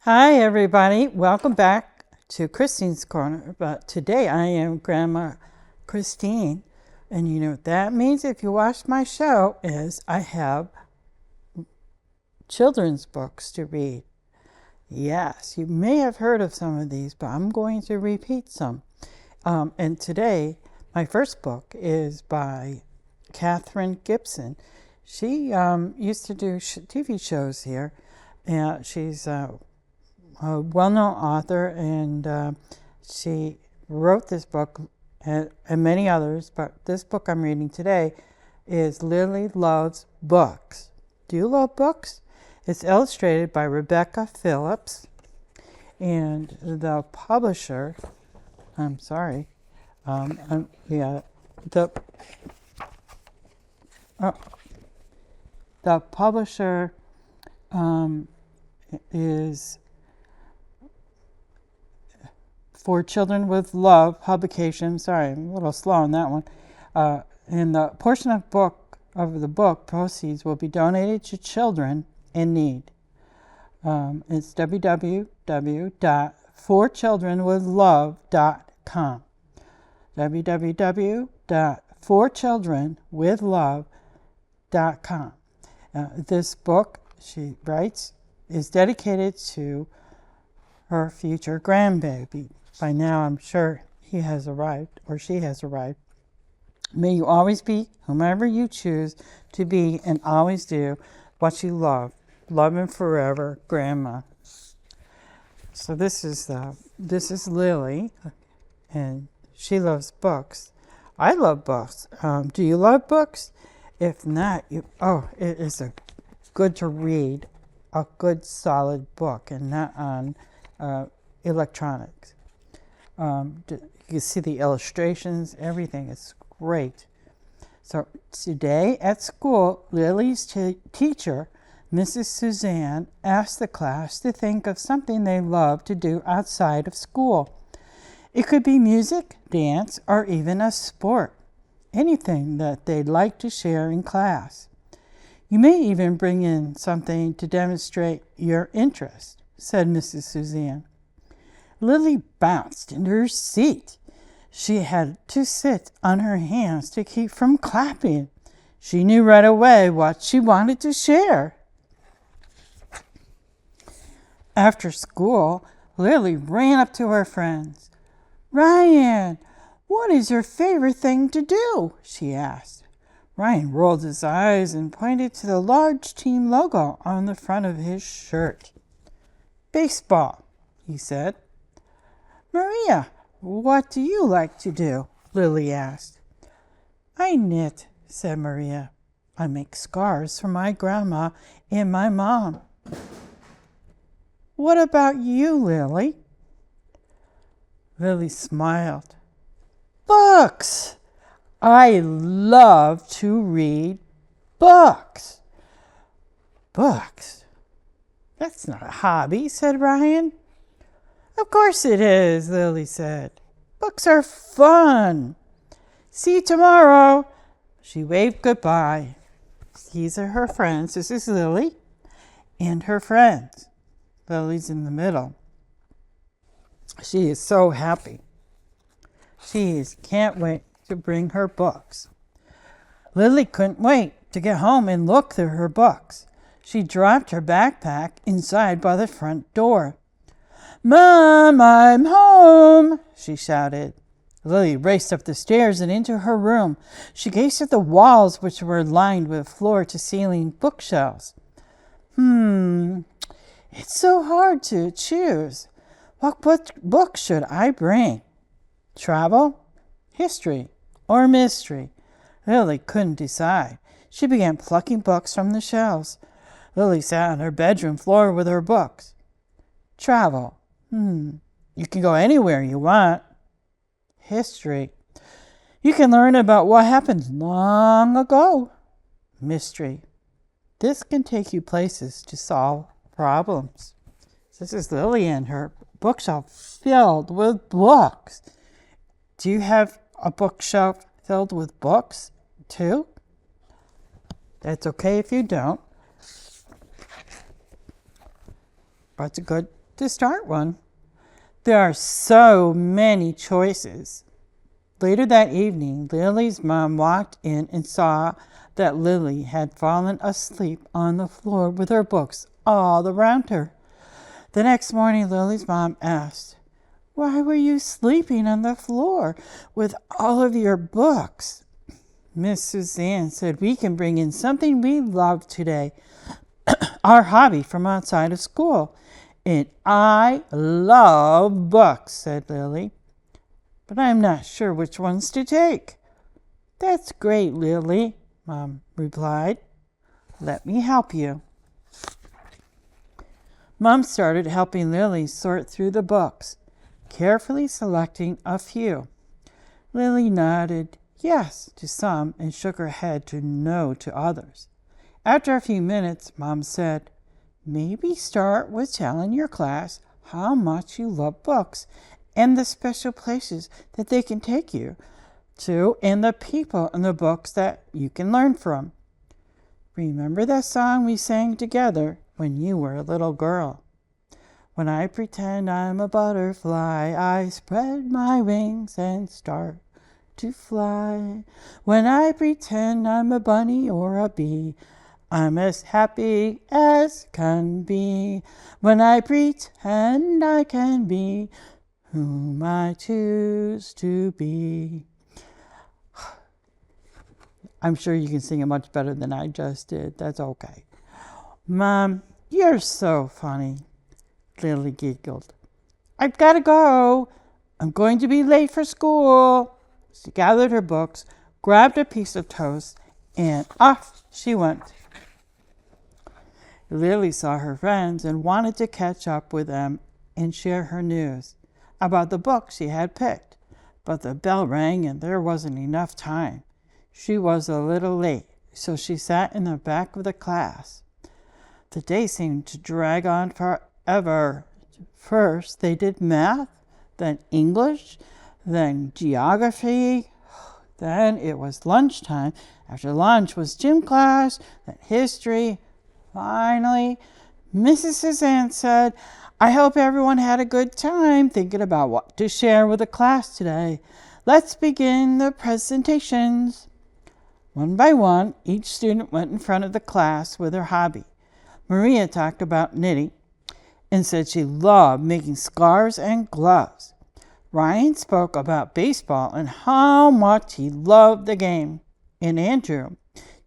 Hi everybody, welcome back to Christine's Corner. But today I am Grandma Christine, and you know what that means if you watch my show is I have children's books to read. Yes, you may have heard of some of these, but I'm going to repeat some. And today my first book is by Katherine Gibson. She used to do TV shows here, and she's a well-known author, and she wrote this book and many others, but this book I'm reading today is Lily Loves Books. Do you love books? It's illustrated by Rebecca Phillips, and the publisher, the publisher is For Children with Love publication. Sorry, I'm a little slow on that one. And the portion of the book proceeds will be donated to children in need. It's www.forchildrenwithlove.com. www.forchildrenwithlove.com. This book, she writes, is dedicated to her future grandbaby. By now, I'm sure he has arrived, or she has arrived. May you always be whomever you choose to be, and always do what you love. Love him forever, Grandma. So this is Lily, and she loves books. I love books. Do you love books? If not, it is good to read a good solid book and not on electronics. You see the illustrations, everything is great. So today at school, Lily's teacher, Mrs. Suzanne, asked the class to think of something they love to do outside of school. It could be music, dance, or even a sport. Anything that they'd like to share in class. You may even bring in something to demonstrate your interest, said Mrs. Suzanne. Lily bounced into her seat. She had to sit on her hands to keep from clapping. She knew right away what she wanted to share. After school, Lily ran up to her friends. "Ryan, what is your favorite thing to do?" she asked. Ryan rolled his eyes and pointed to the large team logo on the front of his shirt. "Baseball," he said. "Maria, what do you like to do?" Lily asked. "I knit," said Maria. "I make scarves for my grandma and my mom." "What about you, Lily?" Lily smiled. "Books! I love to read books." "Books? That's not a hobby," said Ryan. "Of course it is," Lily said. "Books are fun. See you tomorrow." She waved goodbye. These are her friends. This is Lily and her friends. Lily's in the middle. She is so happy. She can't wait to bring her books. Lily couldn't wait to get home and look through her books. She dropped her backpack inside by the front door. "Mom, I'm home," she shouted. Lily raced up the stairs and into her room. She gazed at the walls, which were lined with floor-to-ceiling bookshelves. It's so hard to choose. What book should I bring? Travel? history, or mystery? Lily couldn't decide. She began plucking books from the shelves. Lily sat on her bedroom floor with her books. Travel. You can go anywhere you want. History. You can learn about what happened long ago. Mystery. This can take you places to solve problems. This is Lily and her bookshelf filled with books. Do you have a bookshelf filled with books too? That's okay if you don't. But it's good to start one. There are so many choices. Later that evening, Lily's mom walked in and saw that Lily had fallen asleep on the floor with her books all around her. The next morning, Lily's mom asked, "Why were you sleeping on the floor with all of your books?" Miss Suzanne said, "We can bring in something we love today, our hobby from outside of school." "And I love books," said Lily. "But I'm not sure which ones to take." "That's great, Lily," Mom replied. "Let me help you." Mom started helping Lily sort through the books, carefully selecting a few. Lily nodded yes to some and shook her head to no to others. After a few minutes, Mom said, "Maybe start with telling your class how much you love books and the special places that they can take you to and the people in the books that you can learn from. Remember that song we sang together when you were a little girl? When I pretend I'm a butterfly, I spread my wings and start to fly. When I pretend I'm a bunny or a bee, I'm as happy as can be. When I pretend I can be whom I choose to be." I'm sure you can sing it much better than I just did. That's okay. "Mom, you're so funny," Lily giggled. "I've got to go. I'm going to be late for school." She gathered her books, grabbed a piece of toast, and off she went. Lily saw her friends and wanted to catch up with them and share her news about the book she had picked. But the bell rang and there wasn't enough time. She was a little late, so she sat in the back of the class. The day seemed to drag on forever. First, they did math, then English, then geography. Then it was lunchtime. After lunch was gym class, then history. Finally, Mrs. Suzanne said, "I hope everyone had a good time thinking about what to share with the class today. Let's begin the presentations." One by one, each student went in front of the class with her hobby. Maria talked about knitting and said she loved making scarves and gloves. Ryan spoke about baseball and how much he loved the game. And Andrew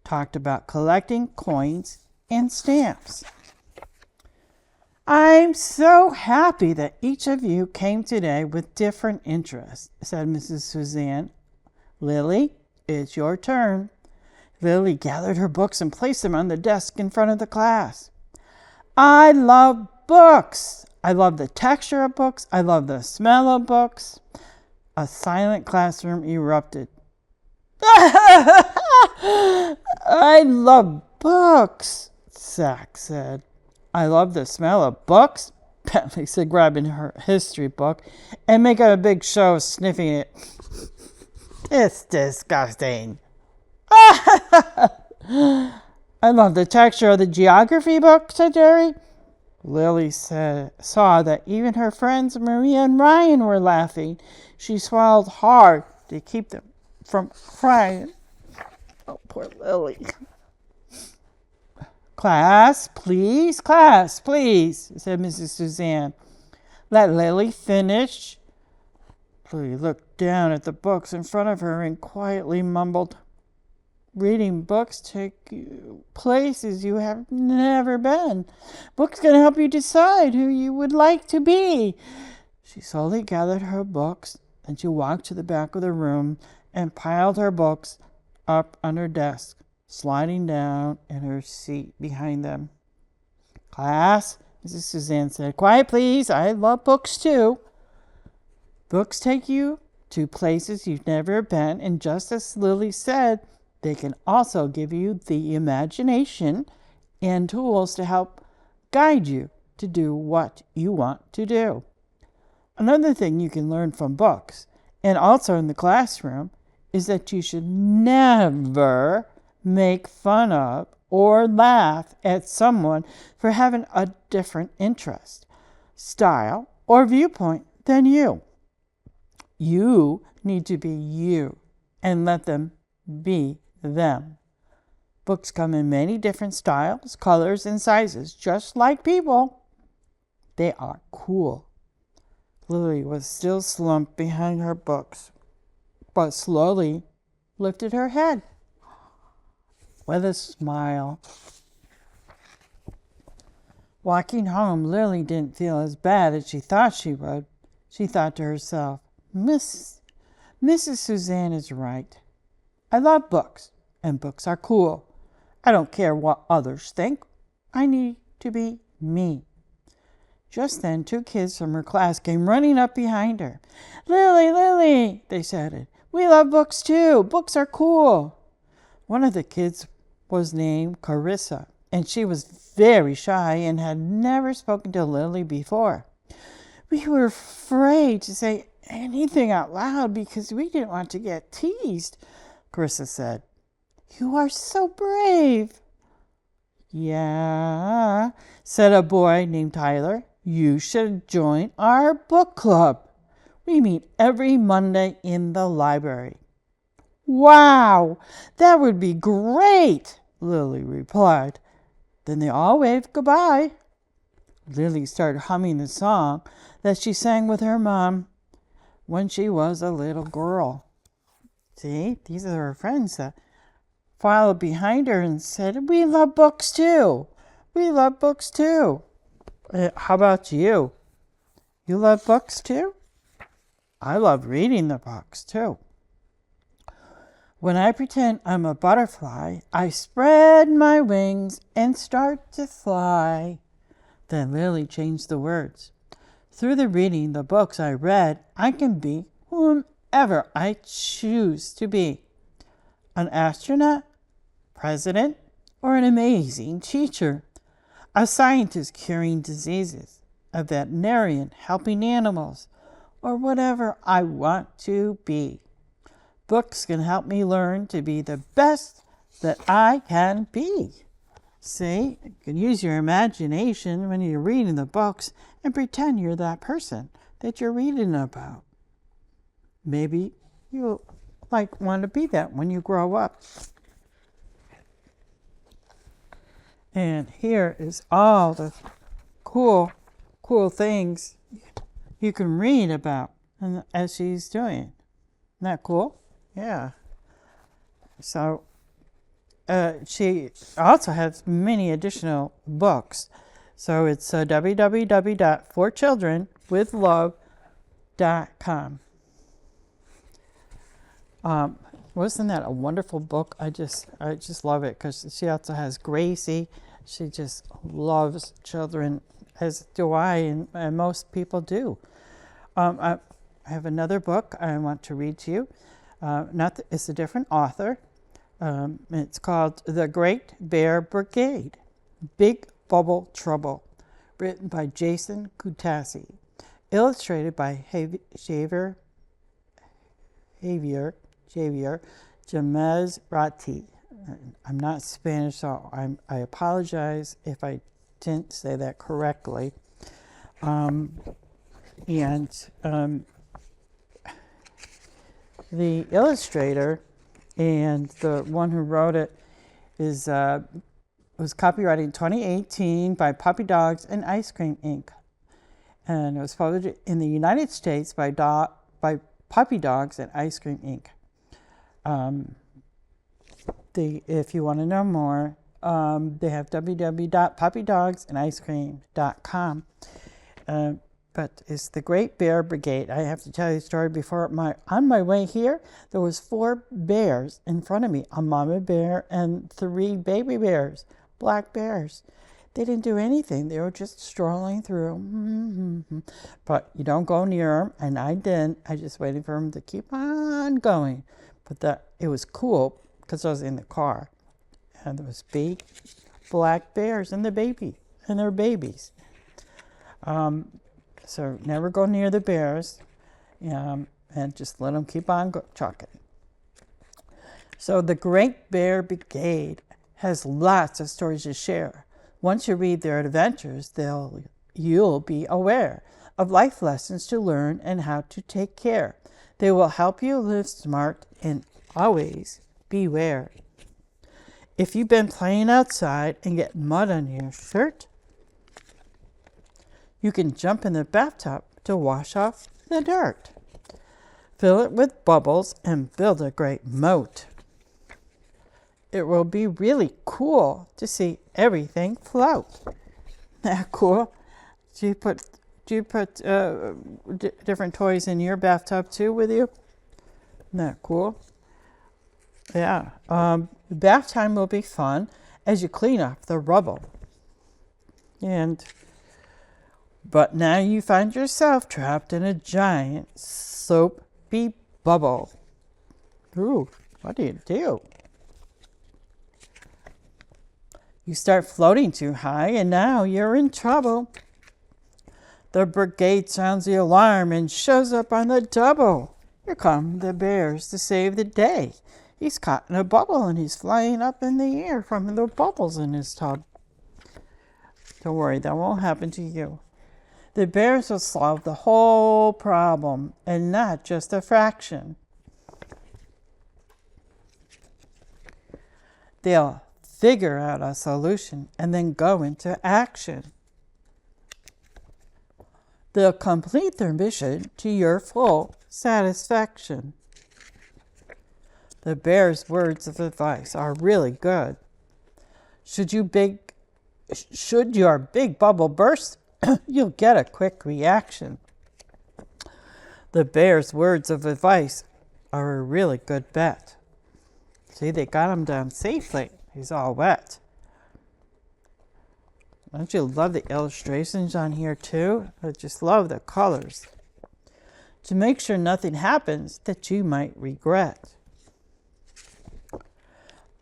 talked about collecting coins and stamps. "I'm so happy that each of you came today with different interests," said Mrs. Suzanne. "Lily, it's your turn." Lily gathered her books and placed them on the desk in front of the class. "I love books. I love the texture of books. I love the smell of books." A silent classroom erupted. "I love books," Zach said. "I love the smell of books," Bentley said, grabbing her history book and making a big show of sniffing it. "It's disgusting." "I love the texture of the geography book," said Jerry. Lily saw that even her friends Maria and Ryan were laughing. She swallowed hard to keep them from crying. Oh, poor Lily. Class, please, said Mrs. Suzanne. "Let Lily finish." Lily looked down at the books in front of her and quietly mumbled, "Reading books take you places you have never been. Books can help you decide who you would like to be." She slowly gathered her books, Then she walked to the back of the room and piled her books up on her desk, sliding down in her seat behind them. Class, Mrs. Suzanne said, quiet please, I love books too. Books take you to places you've never been, and just as Lily said, they can also give you the imagination and tools to help guide you to do what you want to do. Another thing you can learn from books, and also in the classroom, is that you should never make fun of or laugh at someone for having a different interest, style, or viewpoint than you. You need to be you and let them be them. Books come in many different styles, colors, and sizes, just like people. They are cool. Lily was still slumped behind her books, but slowly lifted her head with a smile. Walking home, Lily didn't feel as bad as she thought she would. She thought to herself, Mrs. Suzanne is right. I love books, and books are cool. I don't care what others think. I need to be me. Just then, 2 kids from her class came running up behind her. Lily, Lily, they shouted. We love books too. Books are cool. One of the kids was named Carissa, and she was very shy and had never spoken to Lily before. We were afraid to say anything out loud because we didn't want to get teased, Carissa said. You are so brave. Yeah, said a boy named Tyler. You should join our book club. We meet every Monday in the library. Wow, that would be great, Lily replied. Then they all waved goodbye. Lily started humming the song that she sang with her mom when she was a little girl. See, these are her friends that followed behind her and said, we love books too. We love books too. How about you? You love books too? I love reading the books too. When I pretend I'm a butterfly, I spread my wings and start to fly. Then Lily changed the words. Through the reading the books I read, I can be whomever I choose to be. An astronaut, president, or an amazing teacher. A scientist curing diseases, a veterinarian helping animals, or whatever I want to be. Books can help me learn to be the best that I can be. See, you can use your imagination when you're reading the books and pretend you're that person that you're reading about. Maybe you'll want to be that when you grow up. And here is all the cool things you can read about as she's doing. Isn't that cool? Yeah. So she also has many additional books. So it's www.forchildrenwithlove.com. Wasn't that a wonderful book? I just love it because she also has Gracie. She just loves children, as do I, and most people do. I have another book I want to read to you. It's a different author. It's called The Great Bear Brigade, Big Bubble Trouble, written by Jason Kutasi, illustrated by Javier Jamez Rati. I'm not Spanish, so I apologize if I didn't say that correctly. The illustrator and the one who wrote it was copyrighted in 2018 by Puppy Dogs and Ice Cream Inc. And it was published in the United States by Puppy Dogs and Ice Cream Inc. If you want to know more, they have www.puppydogsandicecream.com. but it's the Great Bear Brigade. I have to tell you a story before on my way here, there was 4 bears in front of me, a mama bear and 3 baby bears, black bears. They didn't do anything. They were just strolling through. But you don't go near them, and I didn't. I just waited for them to keep on going. But it was cool because I was in the car, and there was big black bears and their babies. So never go near the bears, and just let them keep on trucking. So the Great Bear Brigade has lots of stories to share. Once you read their adventures, you'll be aware of life lessons to learn and how to take care. They will help you live smart and always beware. If you've been playing outside and get mud on your shirt, you can jump in the bathtub to wash off the dirt. Fill it with bubbles and build a great moat. It will be really cool to see everything float. Isn't that cool? Do you put different toys in your bathtub too with you? Isn't that cool? Yeah. Bath time will be fun as you clean up the rubble. But now you find yourself trapped in a giant soapy bubble. Ooh, what do you do? You start floating too high, and now you're in trouble. The brigade sounds the alarm and shows up on the double. Here come the bears to save the day. He's caught in a bubble, and he's flying up in the air from the bubbles in his tub. Don't worry, that won't happen to you. The bears will solve the whole problem, and not just a fraction. They'll figure out a solution and then go into action. They'll complete their mission to your full satisfaction. The bear's words of advice are really good. Should your big bubble burst, you'll get a quick reaction. The bear's words of advice are a really good bet. See, they got him down safely. He's all wet. Don't you love the illustrations on here too? I just love the colors. To make sure nothing happens that you might regret.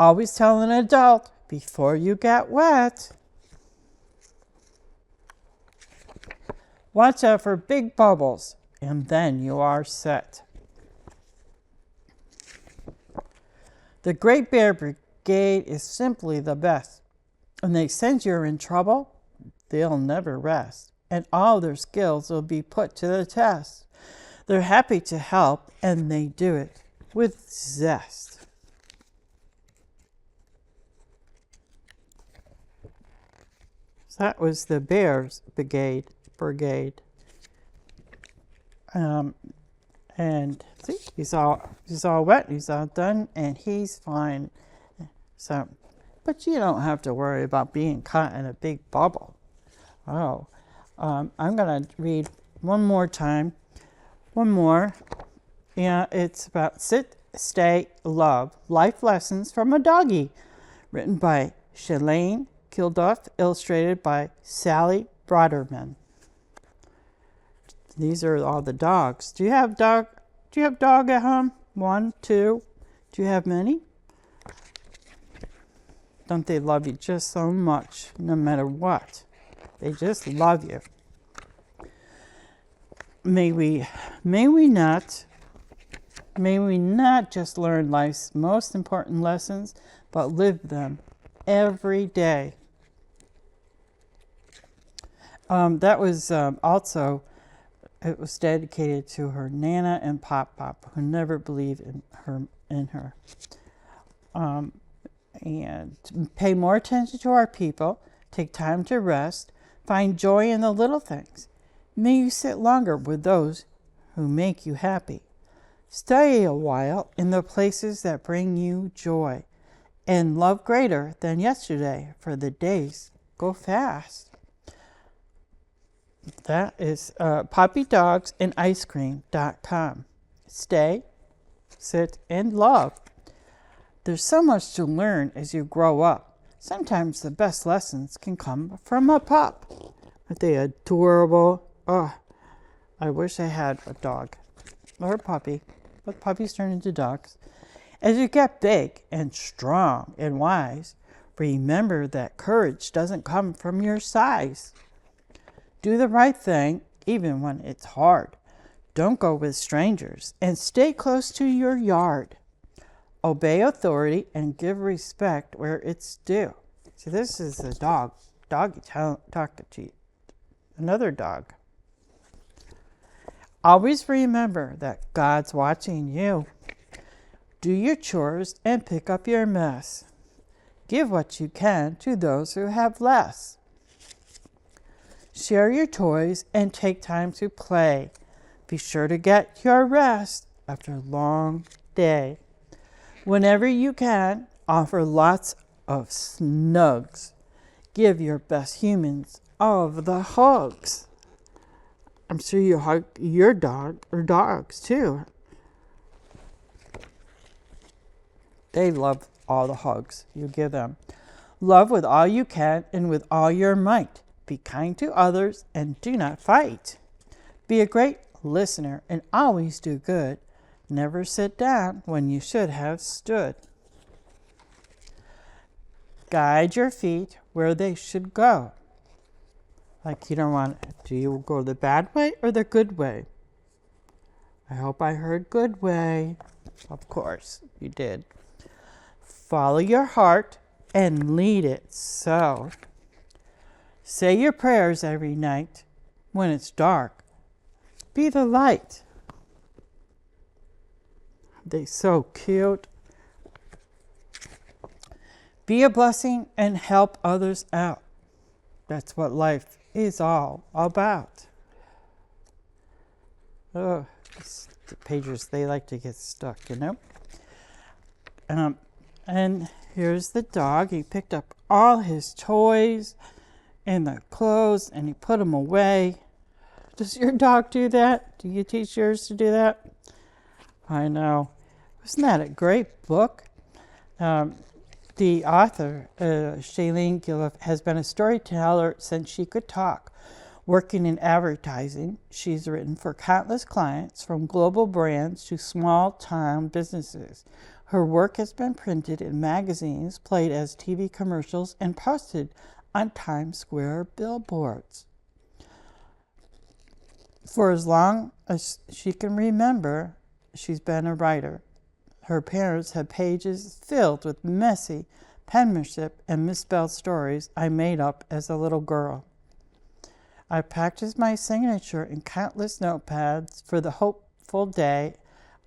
Always tell an adult before you get wet. Watch out for big bubbles, and then you are set. The Great Bear Brigade is simply the best. When they sense you're in trouble, they'll never rest, and all their skills will be put to the test. They're happy to help, and they do it with zest. So that was the Bears Brigade. And see, he's all wet, he's all done, and he's fine. So, but you don't have to worry about being caught in a big bubble. Oh, I'm gonna read one more time. One more. Yeah, it's about Sit, Stay, Love, Life Lessons from a Doggy, written by Shalane Kilduff, illustrated by Sally Broderman. These are all the dogs. Do you have dog at home? 1, 2. Do you have many? Don't they love you just so much, no matter what? They just love you. May we not just learn life's most important lessons, but live them every day. That was also, it was dedicated to her Nana and Pop Pop, who never believed in her. And pay more attention to our people, take time to rest, find joy in the little things. May you sit longer with those who make you happy. Stay a while in the places that bring you joy, and love greater than yesterday, for the days go fast. That is puppydogsandicecream.com. Stay, sit, and love. There's so much to learn as you grow up. Sometimes the best lessons can come from a pup. Aren't they adorable? Oh, I wish I had a dog or a puppy, but puppies turn into dogs. As you get big and strong and wise, remember that courage doesn't come from your size. Do the right thing even when it's hard. Don't go with strangers and stay close to your yard. Obey authority and give respect where it's due. See, this is a doggy talking to you. Another dog. Always remember that God's watching you. Do your chores and pick up your mess. Give what you can to those who have less. Share your toys and take time to play. Be sure to get your rest after a long day. Whenever you can, offer lots of snugs. Give your best humans all of the hugs. I'm sure you hug your dog or dogs too. They love all the hugs you give them. Love with all you can and with all your might. Be kind to others and do not fight. Be a great listener and always do good. Never sit down when you should have stood. Guide your feet where they should go. Like you don't want, do you go the bad way or the good way? I hope I heard good way. Of course, you did. Follow your heart and lead it so. Say your prayers every night. When it's dark, be the light. They're so cute. Be a blessing and help others out. That's what life is all about. Oh, the pages, they like to get stuck, you know. And here's the dog. He picked up all his toys and the clothes and he put them away. Does your dog do that? Do you teach yours to do that? I know. Isn't that a great book? The author, Shailene Gilliff, has been a storyteller since she could talk. Working in advertising, she's written for countless clients, from global brands to small-town businesses. Her work has been printed in magazines, played as TV commercials, and posted on Times Square billboards. For as long as she can remember, she's been a writer. Her parents had pages filled with messy penmanship and misspelled stories I made up as a little girl. I practiced my signature in countless notepads for the hopeful day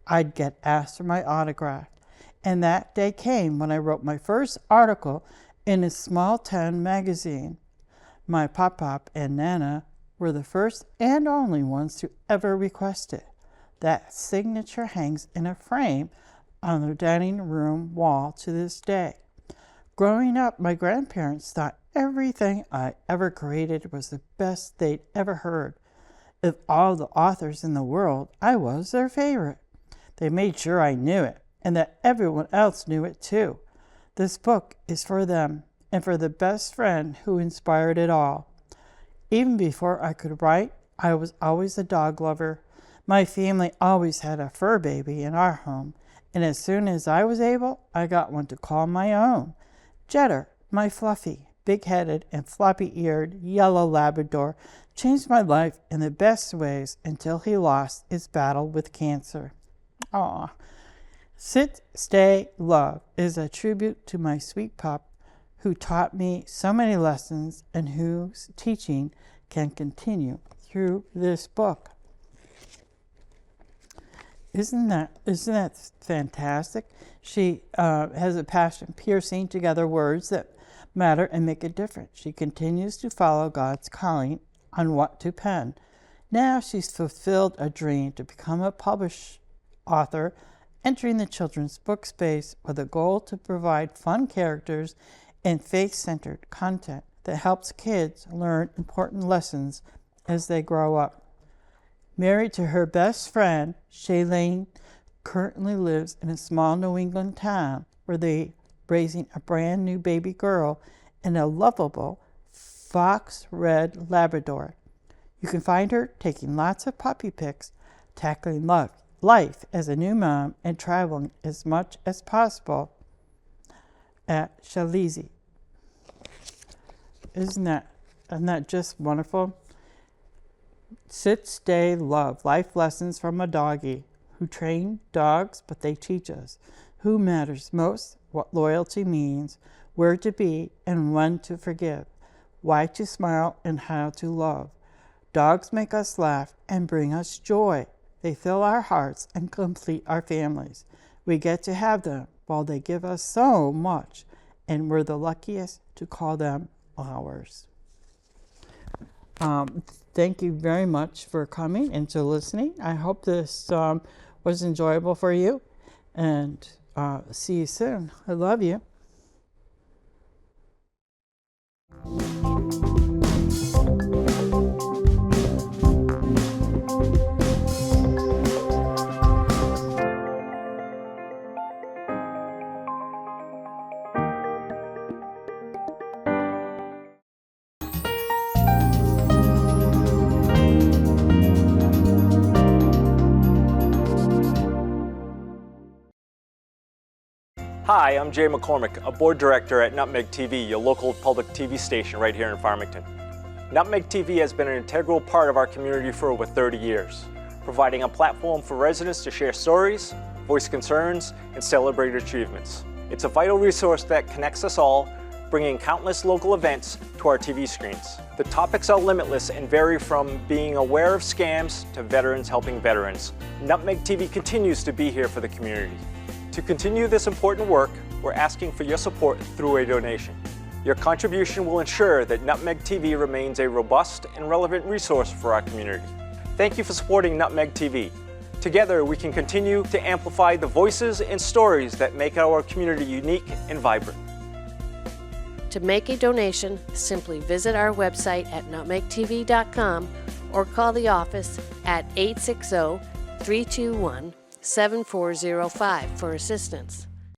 I'd get asked for my autograph. And that day came when I wrote my first article in a small town magazine. My Pop-Pop and Nana were the first and only ones to ever request it. That signature hangs in a frame on their dining room wall to this day. Growing up, my grandparents thought everything I ever created was the best they'd ever heard. Of all the authors in the world, I was their favorite. They made sure I knew it, and that everyone else knew it too. This book is for them, and for the best friend who inspired it all. Even before I could write, I was always a dog lover. My family always had a fur baby in our home, and as soon as I was able, I got one to call my own. Jetter, my fluffy, big-headed, and floppy-eared yellow Labrador, changed my life in the best ways until he lost his battle with cancer. Aw. Sit, Stay, Love is a tribute to my sweet pup who taught me so many lessons and whose teaching can continue through this book. Isn't that fantastic? She has a passion piecing together words that matter and make a difference. She continues to follow God's calling on what to pen. Now she's fulfilled a dream to become a published author, entering the children's book space with a goal to provide fun characters and faith-centered content that helps kids learn important lessons as they grow up. Married to her best friend, Shailene currently lives in a small New England town where they're raising a brand new baby girl and a lovable fox red Labrador. You can find her taking lots of puppy pics, tackling life as a new mom, and traveling as much as possible at Shalizi. Isn't that just wonderful? Sit, stay, love. Life lessons from a doggy who train dogs, but they teach us who matters most, what loyalty means, where to be and when to forgive, why to smile and how to love. Dogs make us laugh and bring us joy. They fill our hearts and complete our families. We get to have them while they give us so much, and we're the luckiest to call them ours. Thank you very much for coming and to listening. I hope this was enjoyable for you, and see you soon. I love you. Hi, I'm Jay McCormick, a board director at Nutmeg TV, your local public TV station right here in Farmington. Nutmeg TV has been an integral part of our community for over 30 years, providing a platform for residents to share stories, voice concerns, and celebrate achievements. It's a vital resource that connects us all, bringing countless local events to our TV screens. The topics are limitless and vary from being aware of scams to veterans helping veterans. Nutmeg TV continues to be here for the community. To continue this important work, we're asking for your support through a donation. Your contribution will ensure that Nutmeg TV remains a robust and relevant resource for our community. Thank you for supporting Nutmeg TV. Together, we can continue to amplify the voices and stories that make our community unique and vibrant. To make a donation, simply visit our website at nutmegtv.com or call the office at 860-321-7405 for assistance.